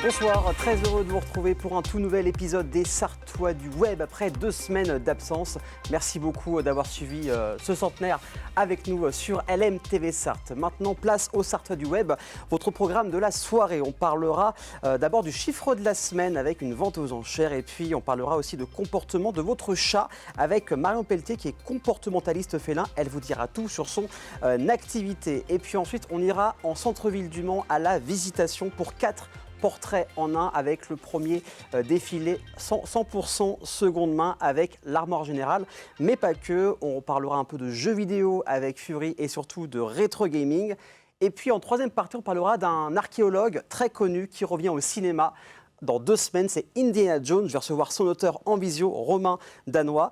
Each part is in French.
Bonsoir, très heureux de vous retrouver pour un tout nouvel épisode des Sartois du Web après 2 semaines d'absence. Merci beaucoup d'avoir suivi ce centenaire avec nous sur LMTV Sarthe. Maintenant, place aux Sartois du Web, votre programme de la soirée. On parlera d'abord du chiffre de la semaine avec une vente aux enchères et puis on parlera aussi de comportement de votre chat avec Marion Pelletier qui est comportementaliste félin. Elle vous dira tout sur son activité. Et puis ensuite, on ira en centre-ville du Mans à la visitation pour 4 portrait en un avec le premier défilé 100% seconde main avec l'Armoire Générale, mais pas que. On parlera un peu de jeux vidéo avec Fury et surtout de rétro gaming. Et puis en troisième partie, on parlera d'un archéologue très connu qui revient au cinéma. Dans 2 semaines, c'est Indiana Jones. Je vais recevoir son auteur en visio, Romain Dasnois.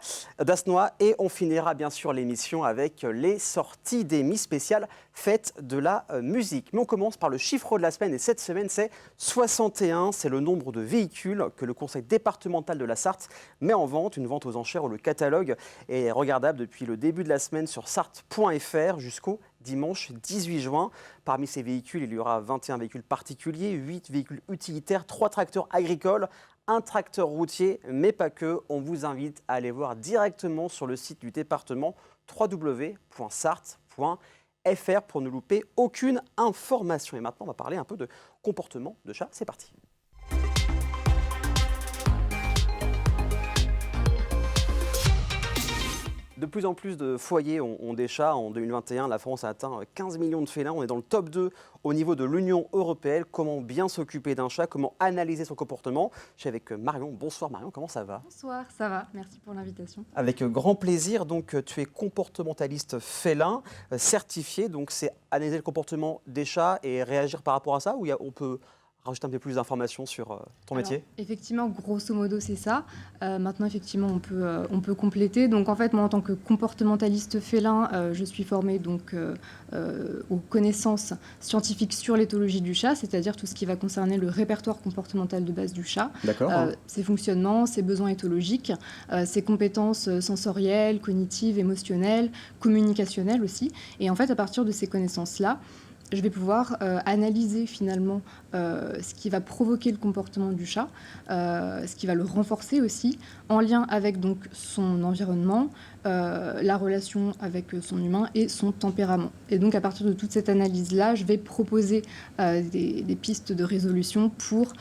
Et on finira bien sûr l'émission avec les sorties d'Emmy spéciales fête de la musique. Mais on commence par le chiffre de la semaine. Et cette semaine, c'est 61. C'est le nombre de véhicules que le conseil départemental de la Sarthe met en vente. Une vente aux enchères où le catalogue est regardable depuis le début de la semaine sur sarthe.fr jusqu'au dimanche 18 juin. Parmi ces véhicules, il y aura 21 véhicules particuliers, 8 véhicules utilitaires, 3 tracteurs agricoles, un tracteur routier, mais pas que. On vous invite à aller voir directement sur le site du département www.sarthe.fr pour ne louper aucune information. Et maintenant, on va parler un peu de comportement de chat. C'est parti. De plus en plus de foyers ont des chats. En 2021, la France a atteint 15 millions de félins. On est dans le top 2 au niveau de l'Union européenne. Comment bien s'occuper d'un chat, comment analyser son comportement. Je suis avec Marion. Bonsoir Marion, comment ça va? Bonsoir, ça va. Merci pour l'invitation. Avec grand plaisir. Donc, tu es comportementaliste félin, certifié. Donc, c'est analyser le comportement des chats et réagir par rapport à ça, ou on peut rajouter un peu plus d'informations sur ton métier? Effectivement, grosso modo, c'est ça. Maintenant, effectivement, on peut compléter. Donc, en fait, moi, en tant que comportementaliste félin, je suis formée donc, aux connaissances scientifiques sur l'éthologie du chat, c'est-à-dire tout ce qui va concerner le répertoire comportemental de base du chat, ses fonctionnements, ses besoins éthologiques, ses compétences sensorielles, cognitives, émotionnelles, communicationnelles aussi. Et en fait, à partir de ces connaissances-là, je vais pouvoir analyser finalement ce qui va provoquer le comportement du chat, ce qui va le renforcer aussi, en lien avec donc son environnement, la relation avec son humain et son tempérament. Et donc à partir de toute cette analyse-là, je vais proposer des pistes de résolution pour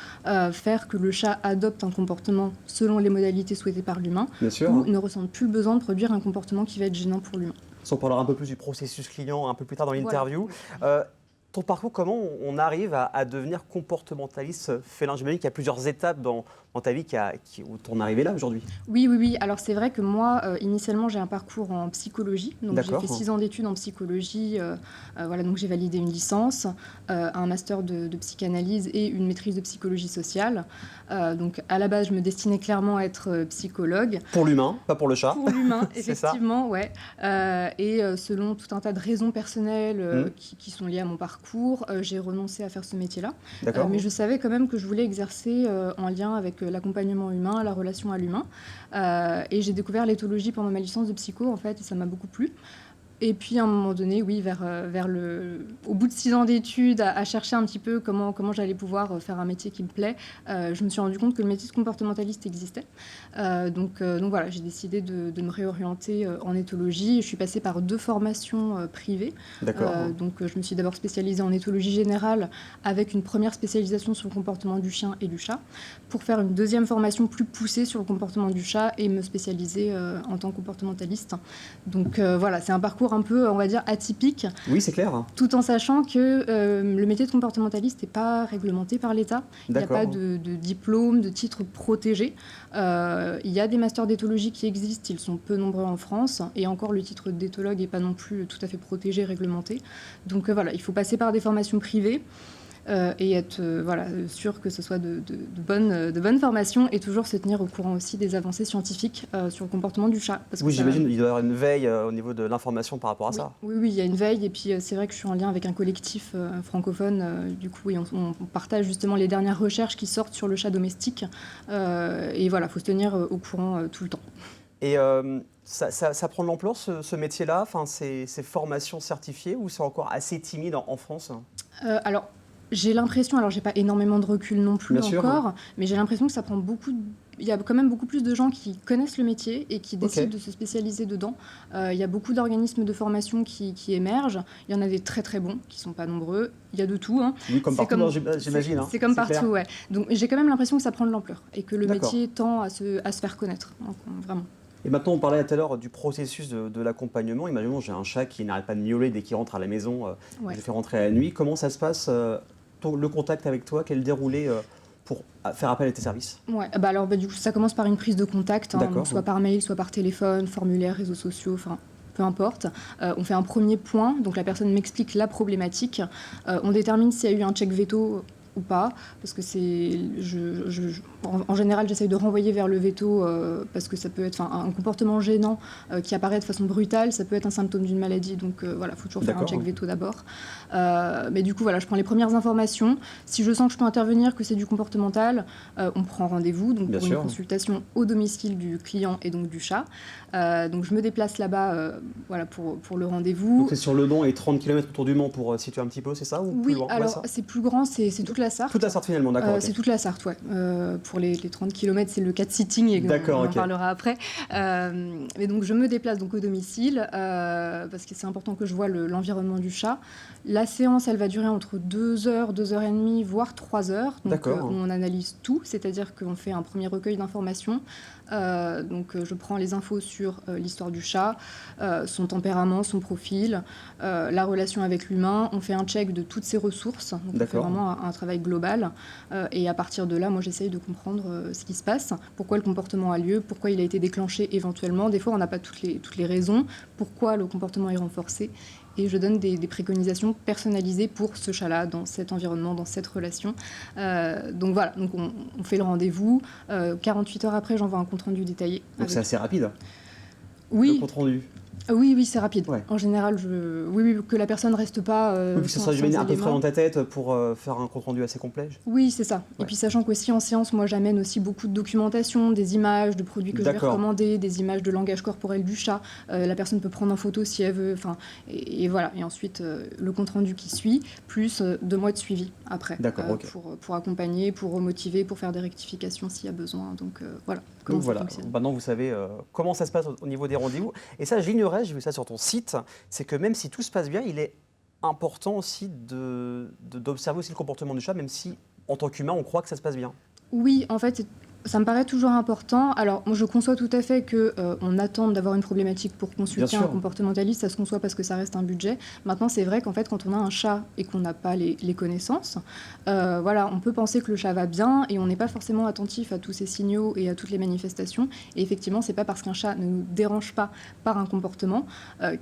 faire que le chat adopte un comportement selon les modalités souhaitées par l'humain, ou ne ressente plus le besoin de produire un comportement qui va être gênant pour l'humain. On parlera un peu plus du processus client un peu plus tard dans l'interview. Voilà. Ton parcours, comment on arrive à devenir comportementaliste félin? J'imagine qu'il y a plusieurs étapes dans ta vie où tu en es arrivé là aujourd'hui. Oui. Alors c'est vrai que moi, initialement, j'ai un parcours en psychologie. Donc j'ai fait 6 ans d'études en psychologie. Voilà, donc j'ai validé une licence, un master de psychanalyse et une maîtrise de psychologie sociale. Donc à la base, je me destinais clairement à être psychologue. Pour l'humain, pas pour le chat. Pour l'humain, effectivement, ouais. Et selon tout un tas de raisons personnelles qui sont liées à mon parcours, j'ai renoncé à faire ce métier-là. Mais je savais quand même que je voulais exercer en lien avec l'accompagnement humain, la relation à l'humain. Et j'ai découvert l'éthologie pendant ma licence de psycho, en fait, et ça m'a beaucoup plu. Et puis, à un moment donné, oui, au bout de 6 ans d'études, à chercher un petit peu comment j'allais pouvoir faire un métier qui me plaît, je me suis rendu compte que le métier de comportementaliste existait. Donc voilà, j'ai décidé de me réorienter en éthologie. Je suis passée par 2 formations privées. Donc je me suis d'abord spécialisée en éthologie générale avec une première spécialisation sur le comportement du chien et du chat, pour faire une deuxième formation plus poussée sur le comportement du chat et me spécialiser en tant que comportementaliste. Donc voilà, c'est un parcours un peu, on va dire, atypique. Oui, c'est clair. Tout en sachant que le métier de comportementaliste n'est pas réglementé par l'État. Il n'y a pas de diplôme, de titre protégé. Il y a des masters d'éthologie qui existent, ils sont peu nombreux en France. Et encore, le titre d'éthologue n'est pas non plus tout à fait protégé, réglementé. Donc voilà, il faut passer par des formations privées. Et être sûr que ce soit de bonnes formations et toujours se tenir au courant aussi des avancées scientifiques sur le comportement du chat. J'imagine qu'il doit y avoir une veille au niveau de l'information par rapport à ça. Oui, il y a une veille et puis c'est vrai que je suis en lien avec un collectif francophone. Du coup, on partage justement les dernières recherches qui sortent sur le chat domestique. Et voilà, il faut se tenir au courant tout le temps. Et ça prend de l'ampleur ce métier-là, ces formations certifiées, ou c'est encore assez timide en France? Alors, J'ai l'impression, alors j'ai pas énormément de recul non plus Bien sûr, encore, mais j'ai l'impression que ça prend il y a quand même beaucoup plus de gens qui connaissent le métier et qui décident de se spécialiser dedans. Il y a beaucoup d'organismes de formation qui émergent. Il y en a des très très bons, qui sont pas nombreux. Il y a de tout. Hein. Oui, comme partout, j'imagine. C'est comme partout, ouais. Donc j'ai quand même l'impression que ça prend de l'ampleur et que le métier tend à se faire connaître, donc, vraiment. Et maintenant, on parlait tout à l'heure du processus de l'accompagnement. Imaginons, j'ai un chat qui n'arrête pas de miauler dès qu'il rentre à la maison. Je le fais rentrer à la nuit. Comment ça se passe, le contact avec toi? Quel déroulé pour faire appel à tes services? Ouais, alors du coup, ça commence par une prise de contact, hein, donc soit par mail, soit par téléphone, formulaire, réseaux sociaux, enfin peu importe. On fait un premier point, donc la personne m'explique la problématique. On détermine s'il y a eu un check veto ou pas, parce que en général j'essaye de renvoyer vers le veto parce que ça peut être un comportement gênant qui apparaît de façon brutale, ça peut être un symptôme d'une maladie, donc voilà, il faut toujours faire un check veto d'abord. Mais du coup voilà, je prends les premières informations. Si je sens que je peux intervenir, que c'est du comportemental, on prend rendez-vous donc pour une consultation au domicile du client et donc du chat. Donc je me déplace là-bas voilà, pour le rendez-vous. Donc c'est sur le Mans et 30 km autour du Mans pour situer un petit peu, c'est ça ou oui, plus loin, alors c'est plus grand, c'est toute la Sarthe. Toute la Sarthe finalement, d'accord. C'est toute la Sarthe, ouais. Pour les 30 km, c'est le cat-sitting et on en parlera après. Mais donc je me déplace donc au domicile parce que c'est important que je vois l'environnement du chat. La séance, elle va durer entre 2 heures, 2 heures et demie, voire 3 heures. Donc on analyse tout, c'est-à-dire qu'on fait un premier recueil d'informations. Donc je prends les infos sur l'histoire du chat, son tempérament, son profil, la relation avec l'humain. On fait un check de toutes ses ressources. Donc on fait vraiment un travail global. Et à partir de là, moi j'essaye de comprendre ce qui se passe, pourquoi le comportement a lieu, pourquoi il a été déclenché éventuellement. Des fois on n'a pas toutes les raisons, pourquoi le comportement est renforcé. Et je donne des préconisations personnalisées pour ce chat-là, dans cet environnement, dans cette relation. Donc voilà, donc on fait le rendez-vous. 48 heures après, j'envoie un compte-rendu détaillé. Donc c'est assez rapide. Oui. Le compte-rendu. Oui, c'est rapide. Ouais. En général, oui, que la personne ne reste pas... oui, ça sera un peu frais dans ta tête pour faire un compte-rendu assez complet. Oui, c'est ça. Ouais. Et puis sachant qu'aussi en séance, moi j'amène aussi beaucoup de documentation, des images de produits que je vais recommander, des images de langage corporel du chat. La personne peut prendre en photo si elle veut. Et voilà. Et ensuite, le compte-rendu qui suit, plus 2 mois de suivi après. Pour accompagner, pour remotiver, pour faire des rectifications s'il y a besoin. Donc voilà. Donc voilà, maintenant vous savez comment ça se passe au niveau des rendez-vous. Et ça, j'ignorais, j'ai vu ça sur ton site, c'est que même si tout se passe bien, il est important aussi d'observer aussi le comportement du chat, même si en tant qu'humain, on croit que ça se passe bien. Oui, en fait, ça me paraît toujours important. Alors, moi, je conçois tout à fait qu'on attende d'avoir une problématique pour consulter un comportementaliste. Ça se conçoit parce que ça reste un budget. Maintenant, c'est vrai qu'en fait, quand on a un chat et qu'on n'a pas les connaissances, voilà, on peut penser que le chat va bien et on n'est pas forcément attentif à tous ces signaux et à toutes les manifestations. Et effectivement, c'est pas parce qu'un chat ne nous dérange pas par un comportement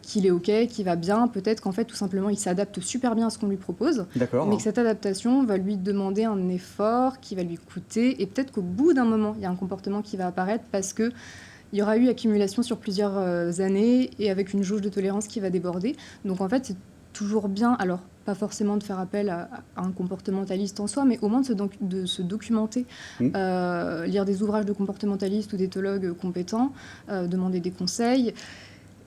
qu'il est OK, qu'il va bien. Peut-être qu'en fait, tout simplement, il s'adapte super bien à ce qu'on lui propose. Mais que cette adaptation va lui demander un effort qui va lui coûter. Et peut-être qu'au bout d'un moment, il y a un comportement qui va apparaître parce qu'il y aura eu accumulation sur plusieurs années et avec une jauge de tolérance qui va déborder. Donc en fait, c'est toujours bien, alors pas forcément de faire appel à un comportementaliste en soi, mais au moins de se documenter, lire des ouvrages de comportementalistes ou d'éthologues compétents, demander des conseils.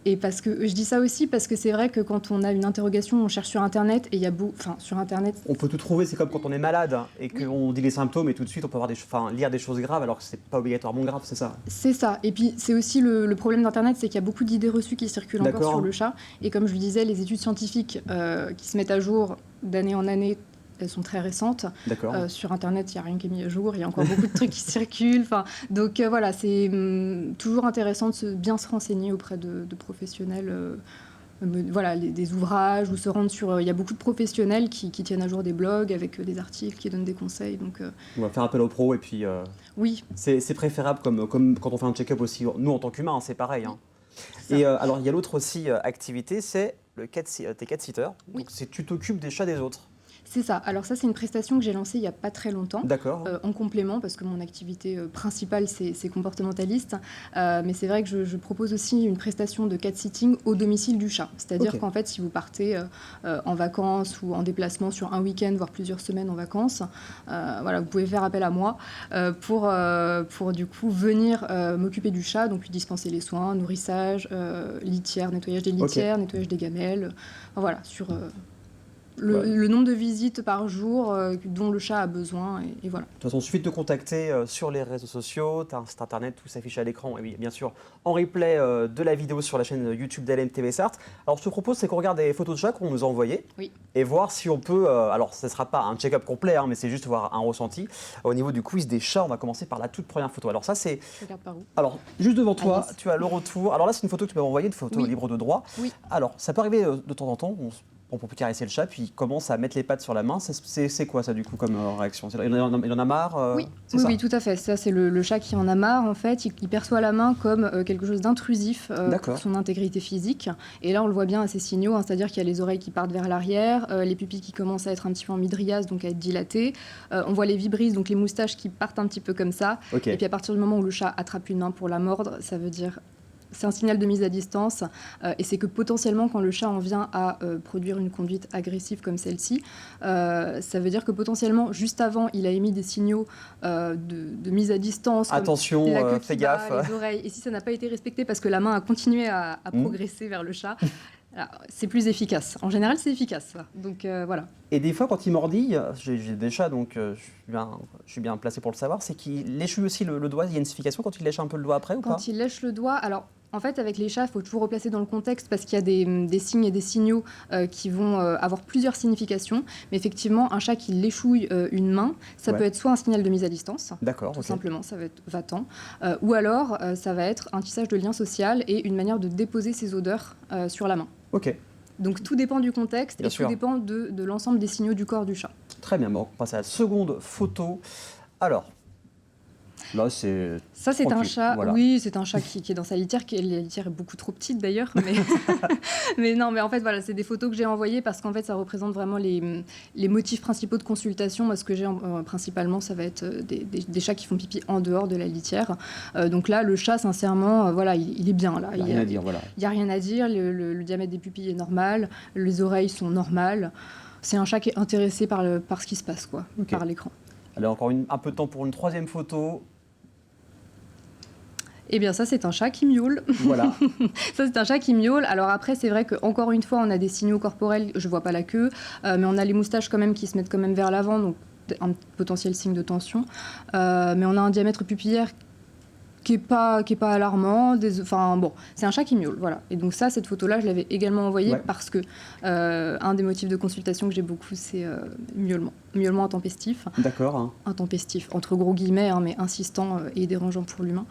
Et parce que je dis ça aussi parce que c'est vrai que quand on a une interrogation, on cherche sur Internet et il y a sur Internet. On peut tout trouver, c'est comme quand on est malade et qu'on dit les symptômes et tout de suite on peut lire des choses graves alors que c'est pas obligatoirement grave, c'est ça. C'est ça. Et puis c'est aussi le problème d'Internet, c'est qu'il y a beaucoup d'idées reçues qui circulent encore sur le chat. Et comme je le disais, les études scientifiques qui se mettent à jour d'année en année, elles sont très récentes. Sur Internet, il n'y a rien qui est mis à jour. Il y a encore beaucoup de trucs qui circulent. Donc voilà, c'est toujours intéressant de bien se renseigner auprès de professionnels. Voilà, des ouvrages ou se rendre sur... Il y a beaucoup de professionnels qui tiennent à jour des blogs avec des articles, qui donnent des conseils. Donc, on va faire appel aux pros et puis... oui. C'est préférable comme quand on fait un check-up aussi. Nous, en tant qu'humains, c'est pareil. Hein. Et alors, il y a l'autre aussi activité, c'est tes cat-sitters. Donc, tu t'occupes des chats des autres. C'est ça. Alors ça, c'est une prestation que j'ai lancée il n'y a pas très longtemps. En complément, parce que mon activité principale, c'est comportementaliste. Mais c'est vrai que je propose aussi une prestation de cat-sitting au domicile du chat. C'est-à-dire qu'en fait, si vous partez en vacances ou en déplacement sur un week-end, voire plusieurs semaines en vacances, voilà, vous pouvez faire appel à moi pour du coup venir m'occuper du chat, donc lui dispenser les soins, nourrissage, litière, nettoyage des litières, nettoyage des gamelles. Voilà, le nombre de visites par jour dont le chat a besoin, et voilà. De toute façon, il suffit de te contacter sur les réseaux sociaux, tu as un site internet, tout s'affiche à l'écran, et oui, bien sûr, en replay de la vidéo sur la chaîne YouTube d'LM TV Sarthe. Alors, je te propose, c'est qu'on regarde des photos de chats qu'on nous a envoyées, Oui. et voir si on peut, alors, ce ne sera pas un check-up complet, hein, mais c'est juste voir un ressenti. Au niveau du quiz des chats, on va commencer par la toute première photo. Alors, ça, c'est... Je regarde par où? Alors, juste devant toi, Alice. tu as le retour. Alors là, c'est une photo que tu m'as envoyée, une photo Oui. libre de droit. Oui. Alors, ça peut arriver de temps en temps, on peut caresser le chat, puis il commence à mettre les pattes sur la main. C'est quoi ça, du coup, comme réaction? Il en a marre Oui, c'est ça oui, tout à fait. Ça, c'est le chat qui en a marre, en fait. Il perçoit la main comme quelque chose d'intrusif pour son intégrité physique. Et là, on le voit bien à ces signaux, hein, c'est-à-dire qu'il y a les oreilles qui partent vers l'arrière, les pupilles qui commencent à être un petit peu en mydriase, donc à être dilatées. On voit les vibrisses, donc les moustaches qui partent un petit peu comme ça. Ok. Et puis à partir du moment où le chat attrape une main pour la mordre, ça veut dire... C'est un signal de mise à distance et c'est que potentiellement quand le chat en vient à produire une conduite agressive comme celle-ci, ça veut dire que potentiellement juste avant il a émis des signaux de mise à distance. Attention, la queue fais qui bat, gaffe. les oreilles. Et si ça n'a pas été respecté parce que la main a continué à progresser vers le chat, c'est plus efficace. En général c'est efficace. Ça. Donc voilà. Et des fois, quand il mordille, j'ai des chats, donc je suis bien placé pour le savoir, c'est qu'il lèche lui aussi le doigt. Il y a une signification quand il lèche un peu le doigt après ou pas? Quand il lèche le doigt, alors en fait avec les chats, il faut toujours replacer dans le contexte parce qu'il y a des signes et des signaux qui vont avoir plusieurs significations. Mais effectivement, un chat qui léchouille une main, ça peut être soit un signal de mise à distance, tout simplement, ça va être va-t'en, ou alors ça va être un tissage de lien social et une manière de déposer ses odeurs sur la main. Ok. Donc tout dépend du contexte Bien et sûr. tout dépend de l'ensemble des signaux du corps du chat. Très bien, bon, on passe à la seconde photo. Alors, là c'est... Ça c'est un tranquille, chat, voilà. oui c'est un chat qui est dans sa litière, la litière est beaucoup trop petite d'ailleurs, mais non mais en fait voilà c'est des photos que j'ai envoyées parce qu'en fait ça représente vraiment les motifs principaux de consultation. Moi ce que j'ai principalement ça va être des chats qui font pipi en dehors de la litière. Donc là le chat sincèrement voilà il est bien là. Il n'y a rien à dire, voilà. Il n'y a rien à dire, le diamètre des pupilles est normal, les oreilles sont normales. C'est un chat qui est intéressé par ce qui se passe quoi, par l'écran. Allez, encore un peu de temps pour une troisième photo. Eh bien ça c'est un chat qui miaule. Voilà. Ça c'est un chat qui miaule. Alors après c'est vrai qu'encore une fois on a des signaux corporels, je vois pas la queue, mais on a les moustaches quand même qui se mettent quand même vers l'avant, donc un potentiel signe de tension. Mais on a un diamètre pupillaire qui est pas alarmant. Enfin bon, c'est un chat qui miaule, voilà. Et donc ça, cette photo-là, je l'avais également envoyée parce que un des motifs de consultation que j'ai beaucoup, c'est miaulement intempestif. D'accord. Hein. Intempestif, entre gros guillemets, hein, mais insistant et dérangeant pour l'humain.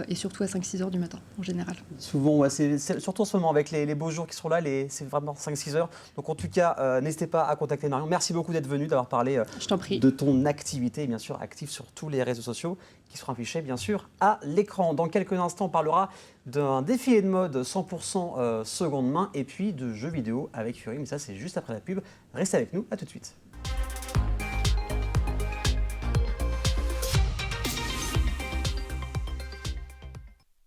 Et surtout à 5-6 heures du matin, en général. Souvent, ouais, c'est surtout en ce moment, avec les beaux jours qui sont là, c'est vraiment 5-6 heures. Donc en tout cas, n'hésitez pas à contacter Marion. Merci beaucoup d'être venu, d'avoir parlé Je t'en prie. de ton activité, bien sûr, active sur tous les réseaux sociaux, qui seront affichés, bien sûr, à l'écran. Dans quelques instants, on parlera d'un défilé de mode 100% seconde main et puis de jeux vidéo avec Fury. Mais ça, c'est juste après la pub. Restez avec nous, à tout de suite.